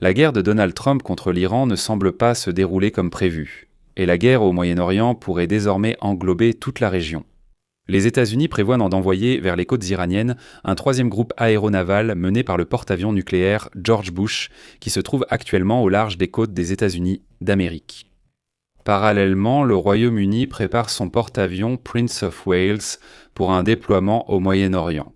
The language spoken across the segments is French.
La guerre de Donald Trump contre l'Iran ne semble pas se dérouler comme prévu, et la guerre au Moyen-Orient pourrait désormais englober toute la région. Les États-Unis prévoient d'envoyer vers les côtes iraniennes un troisième groupe aéronaval mené par le porte-avions nucléaire George Bush, qui se trouve actuellement au large des côtes des États-Unis d'Amérique. Parallèlement, le Royaume-Uni prépare son porte-avions Prince of Wales pour un déploiement au Moyen-Orient.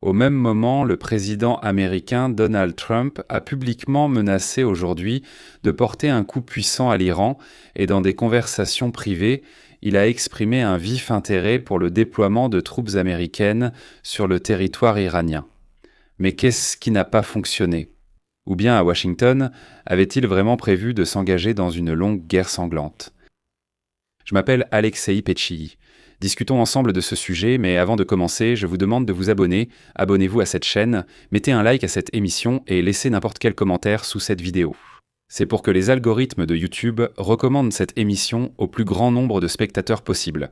Au même moment, le président américain Donald Trump a publiquement menacé aujourd'hui de porter un coup puissant à l'Iran et dans des conversations privées, il a exprimé un vif intérêt pour le déploiement de troupes américaines sur le territoire iranien. Mais qu'est-ce qui n'a pas fonctionné ? Ou bien à Washington, avait-il vraiment prévu de s'engager dans une longue guerre sanglante ? Je m'appelle Alexei Pechii. Discutons ensemble de ce sujet, mais avant de commencer, je vous demande de vous abonner. Abonnez-vous à cette chaîne, mettez un like à cette émission et laissez n'importe quel commentaire sous cette vidéo. C'est pour que les algorithmes de YouTube recommandent cette émission au plus grand nombre de spectateurs possible.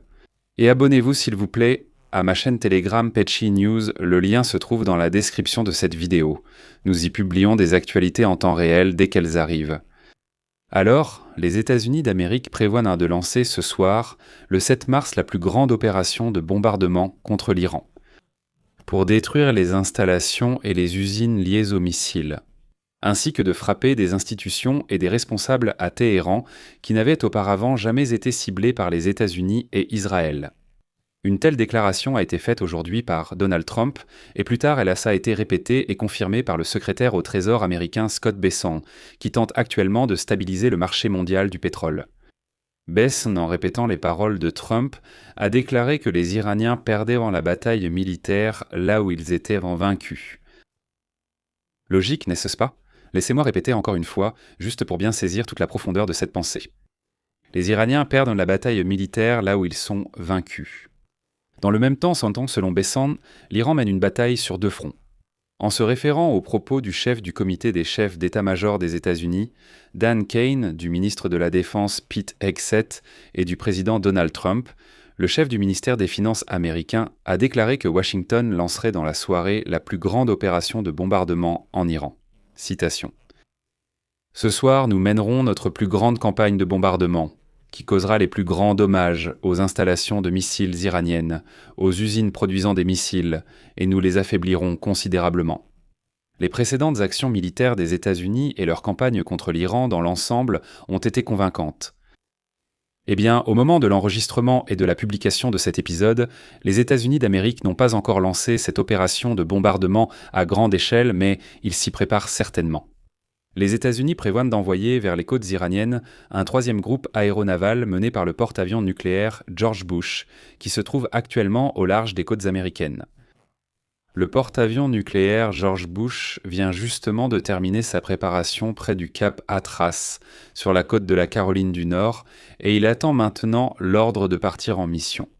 Et abonnez-vous s'il vous plaît à ma chaîne Telegram Pechii News, le lien se trouve dans la description de cette vidéo. Nous y publions des actualités en temps réel dès qu'elles arrivent. Alors, les États-Unis d'Amérique prévoient de lancer ce soir, le 7 mars, la plus grande opération de bombardement contre l'Iran, pour détruire les installations et les usines liées aux missiles, ainsi que de frapper des institutions et des responsables à Téhéran qui n'avaient auparavant jamais été ciblés par les États-Unis et Israël. Une telle déclaration a été faite aujourd'hui par Donald Trump, et plus tard elle a été répétée et confirmée par le secrétaire au Trésor américain Scott Bessent, qui tente actuellement de stabiliser le marché mondial du pétrole. Bessent, en répétant les paroles de Trump, a déclaré que les Iraniens perdaient dans la bataille militaire là où ils étaient vaincus. Logique, n'est-ce pas ? Laissez-moi répéter encore une fois, juste pour bien saisir toute la profondeur de cette pensée. Les Iraniens perdent la bataille militaire là où ils sont vaincus. Dans le même temps, selon Bessent, l'Iran mène une bataille sur deux fronts. En se référant aux propos du chef du comité des chefs d'état-major des États-Unis, Dan Kane, du ministre de la Défense Pete Hegseth et du président Donald Trump, le chef du ministère des Finances américain a déclaré que Washington lancerait dans la soirée la plus grande opération de bombardement en Iran. Citation. « Ce soir, nous mènerons notre plus grande campagne de bombardement, qui causera les plus grands dommages aux installations de missiles iraniennes, aux usines produisant des missiles, et nous les affaiblirons considérablement. Les précédentes actions militaires des États-Unis et leur campagne contre l'Iran dans l'ensemble ont été convaincantes. Eh bien, au moment de l'enregistrement et de la publication de cet épisode, les États-Unis d'Amérique n'ont pas encore lancé cette opération de bombardement à grande échelle, mais ils s'y préparent certainement. Les États-Unis prévoient d'envoyer vers les côtes iraniennes un troisième groupe aéronaval mené par le porte-avions nucléaire George Bush, qui se trouve actuellement au large des côtes américaines. Le porte-avions nucléaire George Bush vient justement de terminer sa préparation près du cap Hatteras, sur la côte de la Caroline du Nord, et il attend maintenant l'ordre de partir en mission.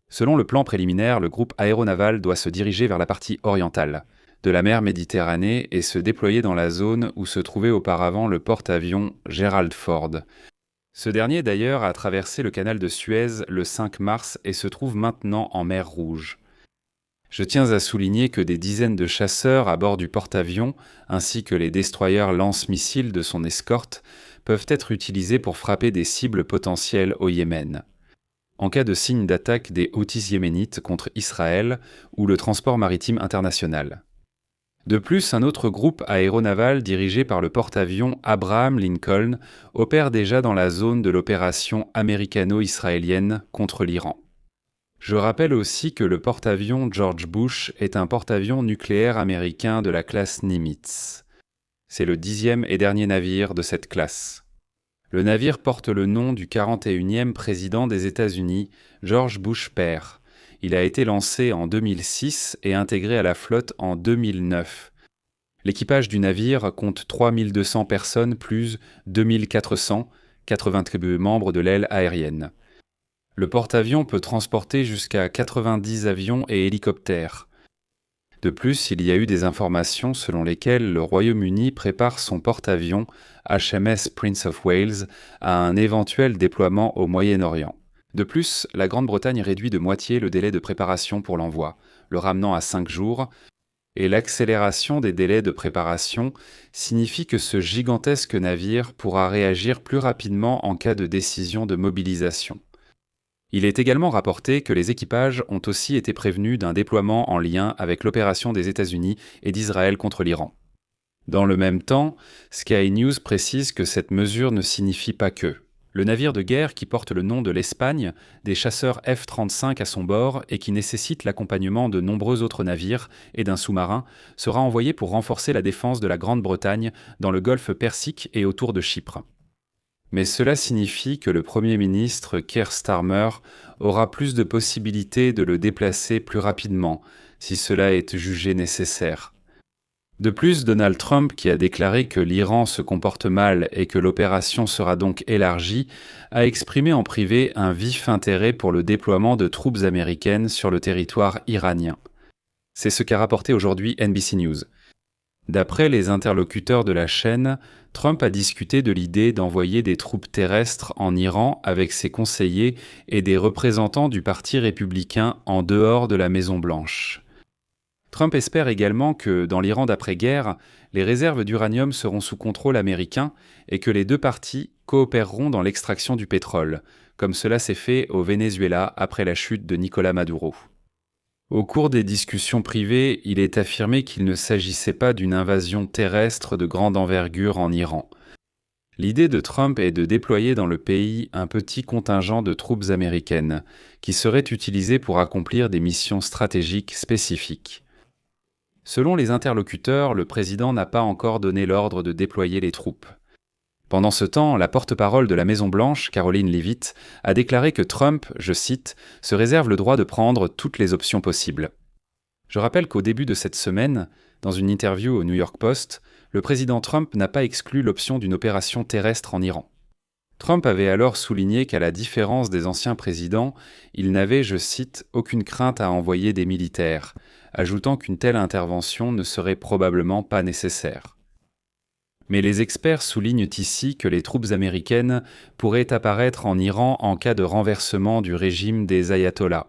Selon le plan préliminaire, le groupe aéronaval doit se diriger vers la partie orientale de la mer Méditerranée et se déployer dans la zone où se trouvait auparavant le porte-avions Gerald Ford. Ce dernier d'ailleurs a traversé le canal de Suez le 5 mars et se trouve maintenant en mer Rouge. Je tiens à souligner que des dizaines de chasseurs à bord du porte-avions, ainsi que les destroyers lance-missiles de son escorte, peuvent être utilisés pour frapper des cibles potentielles au Yémen, en cas de signe d'attaque des Houthis yéménites contre Israël ou le transport maritime international. De plus, un autre groupe aéronaval dirigé par le porte-avions Abraham Lincoln opère déjà dans la zone de l'opération américano-israélienne contre l'Iran. Je rappelle aussi que le porte-avions George Bush est un porte-avions nucléaire américain de la classe Nimitz. C'est le 10e et dernier navire de cette classe. Le navire porte le nom du 41e président des États-Unis, George Bush père. Il a été lancé en 2006 et intégré à la flotte en 2009. L'équipage du navire compte 3200 personnes plus 2400, 80 membres de l'aile aérienne. Le porte-avions peut transporter jusqu'à 90 avions et hélicoptères. De plus, il y a eu des informations selon lesquelles le Royaume-Uni prépare son porte-avions HMS Prince of Wales à un éventuel déploiement au Moyen-Orient. De plus, la Grande-Bretagne réduit de moitié le délai de préparation pour l'envoi, le ramenant à 5 jours, Et l'accélération des délais de préparation signifie que ce gigantesque navire pourra réagir plus rapidement en cas de décision de mobilisation. Il est également rapporté que les équipages ont aussi été prévenus d'un déploiement en lien avec l'opération des États-Unis et d'Israël contre l'Iran. Dans le même temps, Sky News précise que cette mesure ne signifie pas que le navire de guerre qui porte le nom de l'Espagne, des chasseurs F-35 à son bord et qui nécessite l'accompagnement de nombreux autres navires et d'un sous-marin, sera envoyé pour renforcer la défense de la Grande-Bretagne dans le golfe Persique et autour de Chypre. Mais cela signifie que le Premier ministre Keir Starmer aura plus de possibilités de le déplacer plus rapidement, si cela est jugé nécessaire. De plus, Donald Trump, qui a déclaré que l'Iran se comporte mal et que l'opération sera donc élargie, a exprimé en privé un vif intérêt pour le déploiement de troupes américaines sur le territoire iranien. C'est ce qu'a rapporté aujourd'hui NBC News. D'après les interlocuteurs de la chaîne, Trump a discuté de l'idée d'envoyer des troupes terrestres en Iran avec ses conseillers et des représentants du Parti républicain en dehors de la Maison-Blanche. Trump espère également que, dans l'Iran d'après-guerre, les réserves d'uranium seront sous contrôle américain et que les deux parties coopéreront dans l'extraction du pétrole, comme cela s'est fait au Venezuela après la chute de Nicolás Maduro. Au cours des discussions privées, il est affirmé qu'il ne s'agissait pas d'une invasion terrestre de grande envergure en Iran. L'idée de Trump est de déployer dans le pays un petit contingent de troupes américaines, qui seraient utilisées pour accomplir des missions stratégiques spécifiques. Selon les interlocuteurs, le président n'a pas encore donné l'ordre de déployer les troupes. Pendant ce temps, la porte-parole de la Maison-Blanche, Caroline Leavitt, a déclaré que Trump, je cite, « se réserve le droit de prendre toutes les options possibles ». Je rappelle qu'au début de cette semaine, dans une interview au New York Post, le président Trump n'a pas exclu l'option d'une opération terrestre en Iran. Trump avait alors souligné qu'à la différence des anciens présidents, il n'avait, je cite, « aucune crainte à envoyer des militaires », ajoutant qu'une telle intervention ne serait probablement pas nécessaire. Mais les experts soulignent ici que les troupes américaines pourraient apparaître en Iran en cas de renversement du régime des ayatollahs.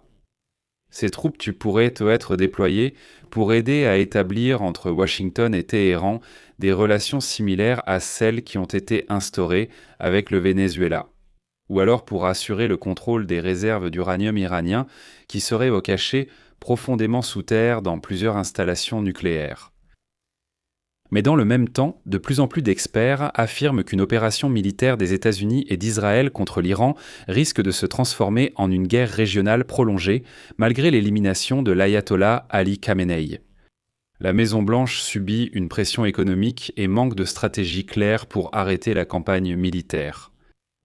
Ces troupes pourraient être déployées pour aider à établir entre Washington et Téhéran des relations similaires à celles qui ont été instaurées avec le Venezuela, ou alors pour assurer le contrôle des réserves d'uranium iranien qui seraient au cachet profondément sous terre dans plusieurs installations nucléaires. Mais dans le même temps, de plus en plus d'experts affirment qu'une opération militaire des États-Unis et d'Israël contre l'Iran risque de se transformer en une guerre régionale prolongée, malgré l'élimination de l'ayatollah Ali Khamenei. La Maison-Blanche subit une pression économique et manque de stratégie claire pour arrêter la campagne militaire.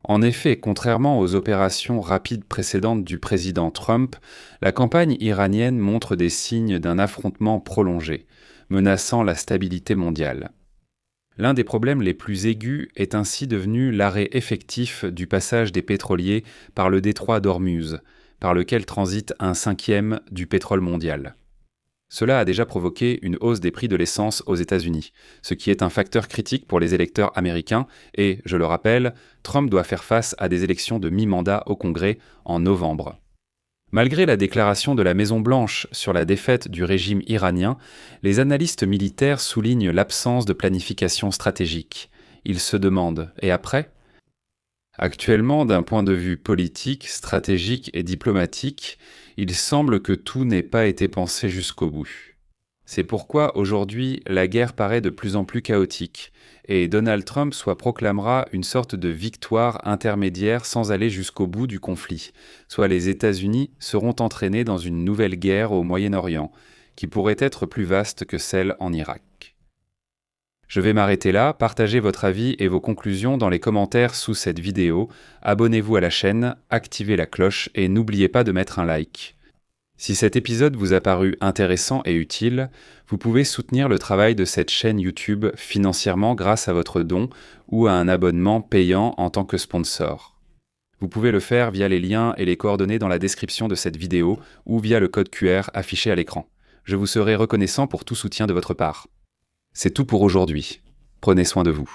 En effet, contrairement aux opérations rapides précédentes du président Trump, la campagne iranienne montre des signes d'un affrontement prolongé, menaçant la stabilité mondiale. L'un des problèmes les plus aigus est ainsi devenu l'arrêt effectif du passage des pétroliers par le détroit d'Ormuz, par lequel transite un cinquième du pétrole mondial. Cela a déjà provoqué une hausse des prix de l'essence aux États-Unis, ce qui est un facteur critique pour les électeurs américains et, je le rappelle, Trump doit faire face à des élections de mi-mandat au Congrès en novembre. Malgré la déclaration de la Maison-Blanche sur la défaite du régime iranien, les analystes militaires soulignent l'absence de planification stratégique. Ils se demandent « et après ?» Actuellement, d'un point de vue politique, stratégique et diplomatique, il semble que tout n'ait pas été pensé jusqu'au bout. C'est pourquoi aujourd'hui, la guerre paraît de plus en plus chaotique, et Donald Trump proclamera une sorte de victoire intermédiaire sans aller jusqu'au bout du conflit, soit les États-Unis seront entraînés dans une nouvelle guerre au Moyen-Orient, qui pourrait être plus vaste que celle en Irak. Je vais m'arrêter là, partagez votre avis et vos conclusions dans les commentaires sous cette vidéo, abonnez-vous à la chaîne, activez la cloche et n'oubliez pas de mettre un like. Si cet épisode vous a paru intéressant et utile, vous pouvez soutenir le travail de cette chaîne YouTube financièrement grâce à votre don ou à un abonnement payant en tant que sponsor. Vous pouvez le faire via les liens et les coordonnées dans la description de cette vidéo ou via le code QR affiché à l'écran. Je vous serai reconnaissant pour tout soutien de votre part. C'est tout pour aujourd'hui. Prenez soin de vous.